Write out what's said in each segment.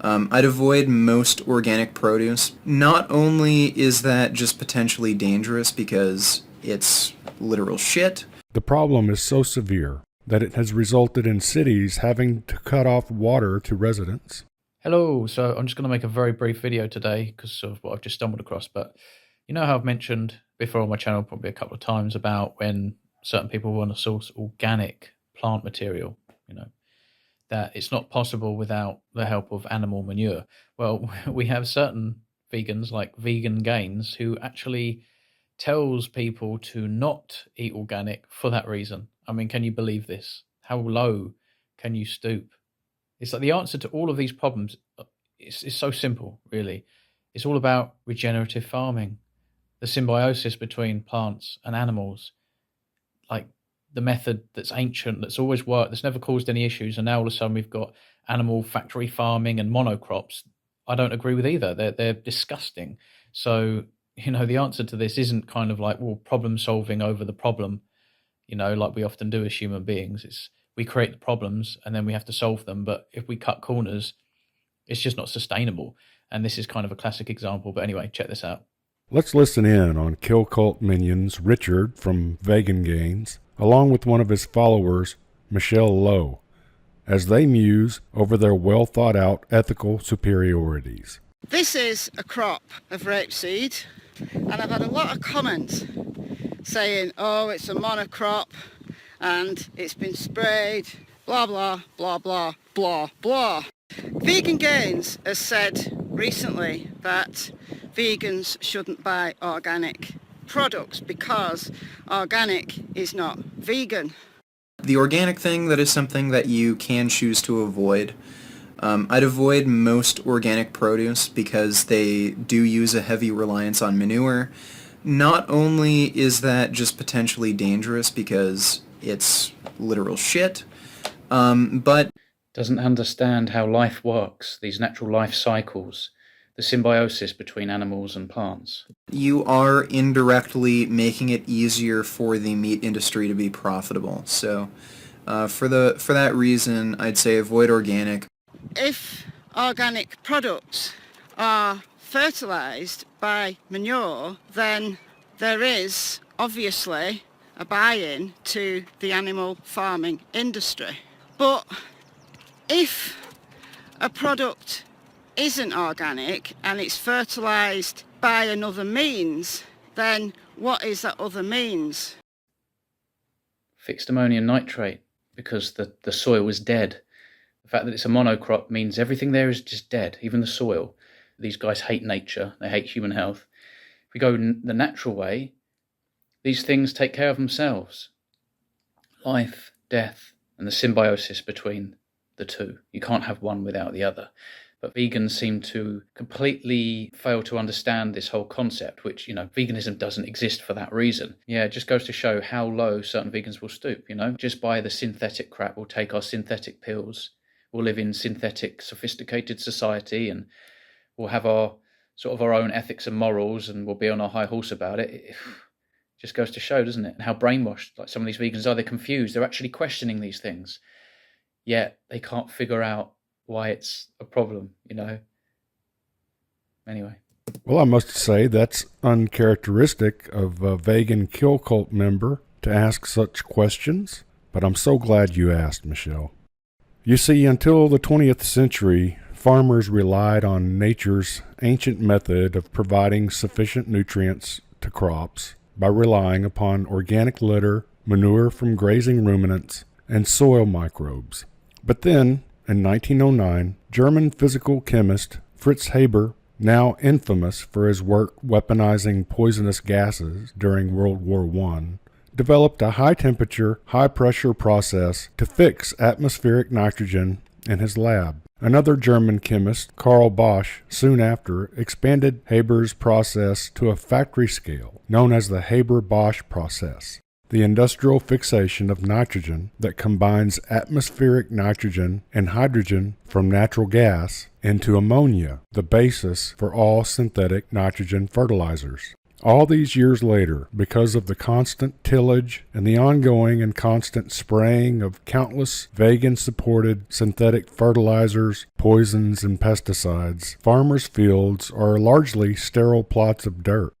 I'd avoid most organic produce. Not only is that just potentially dangerous because it's literal shit. The problem is so severe that it has resulted in cities having to cut off water to residents. Hello, so I'm just going to make a very brief video today because of what I've just stumbled across. But you know how I've mentioned before on my channel probably a couple of times about when certain people want to source organic plant material, that it's not possible without the help of animal manure. Well, we have certain vegans like Vegan Gains who actually tells people to not eat organic for that reason. I mean, can you believe this? How low can you stoop? It's like the answer to all of these problems is so simple, really. It's all about regenerative farming, the symbiosis between plants and animals, like the method that's ancient, that's always worked, that's never caused any issues, and now all of a sudden we've got animal factory farming and monocrops. I don't agree with either. They're disgusting. So, the answer to this isn't kind of like, well, problem solving over the problem, like we often do as human beings. It's we create the problems and then we have to solve them. But if we cut corners, it's just not sustainable. And this is kind of a classic example. But anyway, check this out. Let's listen in on Kill Cult Minions Richard from Vegan Gains, along with one of his followers, Michelle Lowe, as they muse over their well-thought-out ethical superiorities. This is a crop of rapeseed, and I've had a lot of comments saying, oh, it's a monocrop, and it's been sprayed, blah, blah, blah, blah, blah, blah. Vegan Gains has said recently that vegans shouldn't buy organic products because organic is not vegan. The organic thing, that is something that you can choose to avoid. I'd avoid most organic produce because they do use a heavy reliance on manure. Not only is that just potentially dangerous because it's literal shit, but doesn't understand how life works, these natural life cycles, the symbiosis between animals and plants. You are indirectly making it easier for the meat industry to be profitable. So for that reason, I'd say avoid organic. If organic products are fertilised by manure, then there is obviously a buy-in to the animal farming industry. But if a product isn't organic and it's fertilised by another means, then what is that other means? Fixed ammonium nitrate, because the soil is dead. The fact that it's a monocrop means everything there is just dead, even the soil. These guys hate nature, they hate human health. If we go the natural way, these things take care of themselves. Life, death, and the symbiosis between the two. You can't have one without the other. But vegans seem to completely fail to understand this whole concept, which, veganism doesn't exist for that reason. Yeah, it just goes to show how low certain vegans will stoop, Just buy the synthetic crap, we'll take our synthetic pills, we'll live in synthetic, sophisticated society, and we'll have our own ethics and morals, and we'll be on our high horse about it. It just goes to show, doesn't it? And how brainwashed like some of these vegans are. They're confused. They're actually questioning these things. Yet they can't figure out why it's a problem, Anyway. Well, I must say that's uncharacteristic of a vegan kill cult member to ask such questions, but I'm so glad you asked, Michelle. You see, until the 20th century, farmers relied on nature's ancient method of providing sufficient nutrients to crops by relying upon organic litter, manure from grazing ruminants, and soil microbes. But then, in 1909, German physical chemist Fritz Haber, now infamous for his work weaponizing poisonous gases during World War I, developed a high-temperature, high-pressure process to fix atmospheric nitrogen in his lab. Another German chemist, Karl Bosch, soon after expanded Haber's process to a factory scale, known as the Haber-Bosch process, the industrial fixation of nitrogen that combines atmospheric nitrogen and hydrogen from natural gas into ammonia, the basis for all synthetic nitrogen fertilizers. All these years later, because of the constant tillage and the ongoing and constant spraying of countless vegan-supported synthetic fertilizers, poisons, and pesticides, farmers' fields are largely sterile plots of dirt.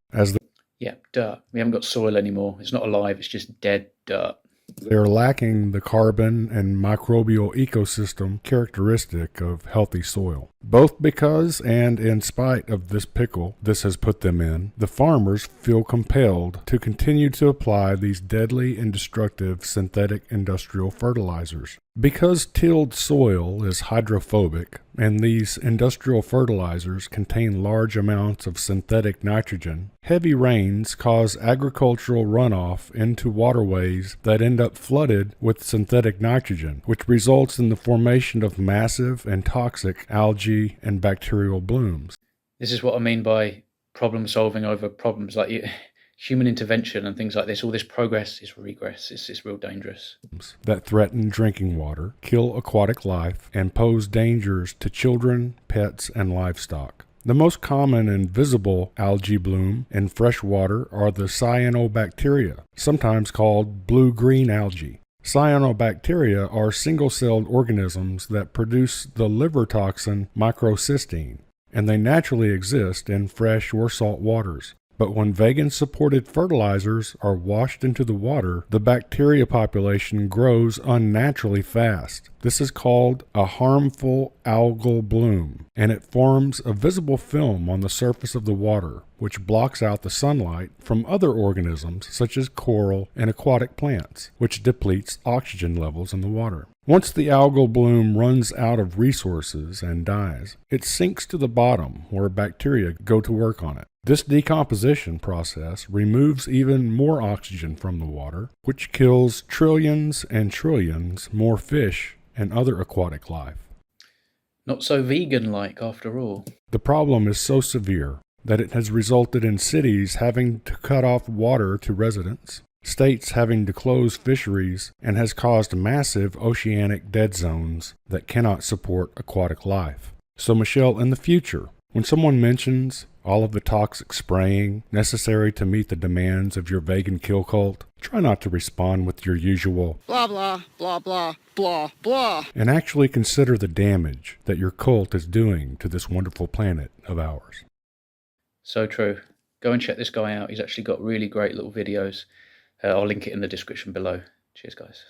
Yeah, dirt. We haven't got soil anymore. It's not alive. It's just dead dirt. They are lacking the carbon and microbial ecosystem characteristic of healthy soil. Both because and in spite of this pickle this has put them in, the farmers feel compelled to continue to apply these deadly and destructive synthetic industrial fertilizers. Because tilled soil is hydrophobic and these industrial fertilizers contain large amounts of synthetic nitrogen, heavy rains cause agricultural runoff into waterways that end up flooded with synthetic nitrogen, which results in the formation of massive and toxic algae and bacterial blooms. This is what I mean by problem solving over problems, like human intervention and things like this. All this progress is regress. It's real dangerous. That threaten drinking water, kill aquatic life, and pose dangers to children, pets, and livestock. The most common and visible algae bloom in fresh water are the cyanobacteria, sometimes called blue-green algae. Cyanobacteria are single-celled organisms that produce the liver toxin microcystine, and they naturally exist in fresh or salt waters. But when vegan-supported fertilizers are washed into the water, the bacteria population grows unnaturally fast. This is called a harmful algal bloom, and it forms a visible film on the surface of the water, which blocks out the sunlight from other organisms such as coral and aquatic plants, which depletes oxygen levels in the water. Once the algal bloom runs out of resources and dies, it sinks to the bottom where bacteria go to work on it. This decomposition process removes even more oxygen from the water, which kills trillions and trillions more fish and other aquatic life. Not so vegan-like after all. The problem is so severe that it has resulted in cities having to cut off water to residents, states having to close fisheries, and has caused massive oceanic dead zones that cannot support aquatic life. So Michelle, in the future, when someone mentions all of the toxic spraying necessary to meet the demands of your vegan kill cult, try not to respond with your usual blah, blah, blah, blah, blah, blah. And actually consider the damage that your cult is doing to this wonderful planet of ours. So true. Go and check this guy out. He's actually got really great little videos. I'll link it in the description below. Cheers, guys.